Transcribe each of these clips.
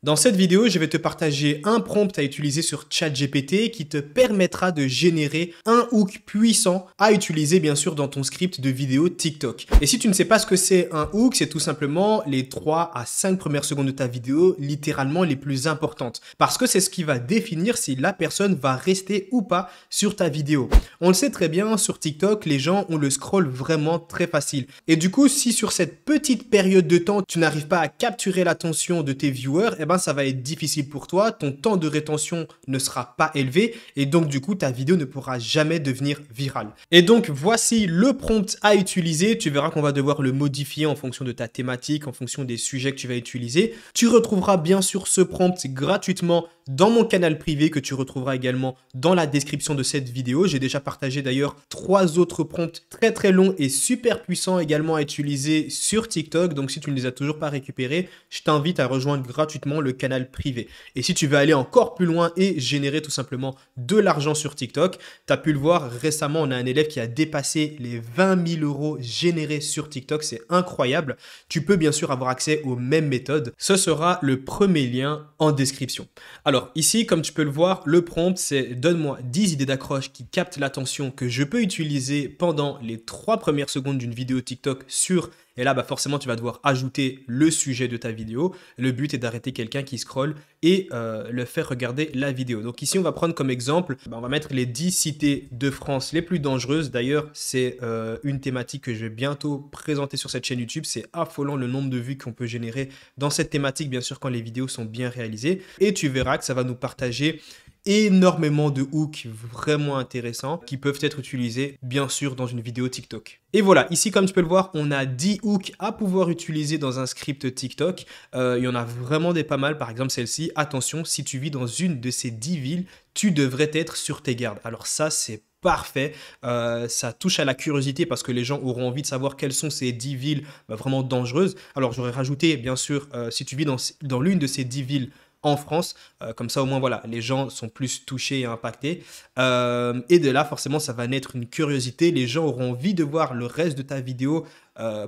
Dans cette vidéo, je vais te partager un prompt à utiliser sur ChatGPT qui te permettra de générer un hook puissant à utiliser bien sûr dans ton script de vidéo TikTok. Et si tu ne sais pas ce que c'est un hook, c'est tout simplement les 3 à 5 premières secondes de ta vidéo, littéralement les plus importantes. Parce que c'est ce qui va définir si la personne va rester ou pas sur ta vidéo. On le sait très bien, sur TikTok, les gens ont le scroll vraiment très facile. Et du coup, si sur cette petite période de temps, tu n'arrives pas à capturer l'attention de tes viewers, eh ben ça va être difficile pour toi, ton temps de rétention ne sera pas élevé et donc du coup ta vidéo ne pourra jamais devenir virale. Et donc voici le prompt à utiliser, tu verras qu'on va devoir le modifier en fonction de ta thématique, en fonction des sujets que tu vas utiliser. Tu retrouveras bien sûr ce prompt gratuitement dans mon canal privé que tu retrouveras également dans la description de cette vidéo. J'ai déjà partagé d'ailleurs 3 autres prompts très longs et super puissants également à utiliser sur TikTok. Donc si tu ne les as toujours pas récupérés, je t'invite à rejoindre gratuitement le canal privé. Et si tu veux aller encore plus loin et générer tout simplement de l'argent sur TikTok, tu as pu le voir récemment, on a un élève qui a dépassé les 20 000 euros générés sur TikTok. C'est incroyable. Tu peux bien sûr avoir accès aux mêmes méthodes. Ce sera le premier lien en description. Alors ici, comme tu peux le voir, le prompt c'est donne-moi 10 idées d'accroche qui captent l'attention que je peux utiliser pendant les 3 premières secondes d'une vidéo TikTok sur... Et là, forcément, tu vas devoir ajouter le sujet de ta vidéo. Le but est d'arrêter quelqu'un qui scrolle et le faire regarder la vidéo. Donc ici, on va prendre comme exemple, on va mettre les 10 cités de France les plus dangereuses. D'ailleurs, c'est une thématique que je vais bientôt présenter sur cette chaîne YouTube. C'est affolant le nombre de vues qu'on peut générer dans cette thématique, bien sûr, quand les vidéos sont bien réalisées. Et tu verras que ça va nous partager énormément de hooks vraiment intéressants qui peuvent être utilisés bien sûr dans une vidéo TikTok. Et voilà, ici comme tu peux le voir, on a 10 hooks à pouvoir utiliser dans un script TikTok. Il y en a vraiment des pas mal, par exemple celle-ci. Attention, si tu vis dans une de ces 10 villes, tu devrais être sur tes gardes. Alors ça, c'est parfait, ça touche à la curiosité parce que les gens auront envie de savoir quelles sont ces 10 villes vraiment dangereuses. Alors j'aurais rajouté bien sûr, si tu vis dans l'une de ces 10 villes en France, comme ça au moins voilà, les gens sont plus touchés et impactés et de là forcément ça va naître une curiosité, les gens auront envie de voir le reste de ta vidéo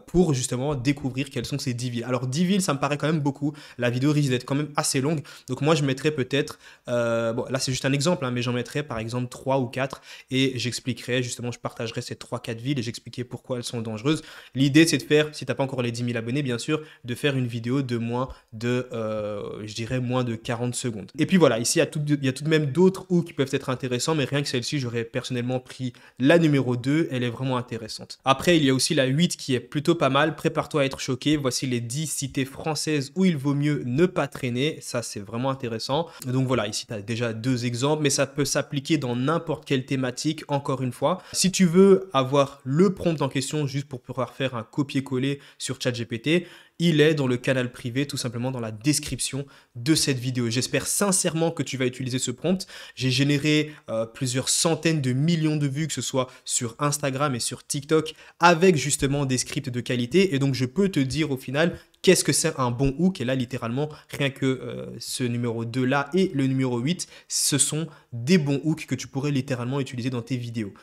pour justement découvrir quelles sont ces 10 villes. Alors 10 villes ça me paraît quand même beaucoup, la vidéo risque d'être quand même assez longue, donc moi je mettrais peut-être, bon là c'est juste un exemple, hein, mais j'en mettrais par exemple 3 ou 4 et j'expliquerai justement, je partagerai ces 3-4 villes et j'expliquerai pourquoi elles sont dangereuses. L'idée c'est de faire, si tu n'as pas encore les 10 000 abonnés bien sûr, de faire une vidéo de moins de, je dirais moins de 40 secondes. Et puis voilà, ici il y a tout de même d'autres hooks qui peuvent être intéressants, mais rien que celle-ci, j'aurais personnellement pris la numéro 2, elle est vraiment intéressante. Après, il y a aussi la 8 qui est plutôt pas mal, prépare-toi à être choqué, voici les 10 cités françaises où il vaut mieux ne pas traîner, ça c'est vraiment intéressant. Donc voilà, ici tu as déjà 2 exemples, mais ça peut s'appliquer dans n'importe quelle thématique, encore une fois. Si tu veux avoir le prompt en question juste pour pouvoir faire un copier-coller sur ChatGPT, il est dans le canal privé, tout simplement dans la description de cette vidéo. J'espère sincèrement que tu vas utiliser ce prompt. J'ai généré plusieurs centaines de millions de vues, que ce soit sur Instagram et sur TikTok, avec justement des scripts de qualité. Et donc, je peux te dire au final qu'est-ce que c'est un bon hook. Et là, littéralement, rien que ce numéro 2 là et le numéro 8, ce sont des bons hooks que tu pourrais littéralement utiliser dans tes vidéos.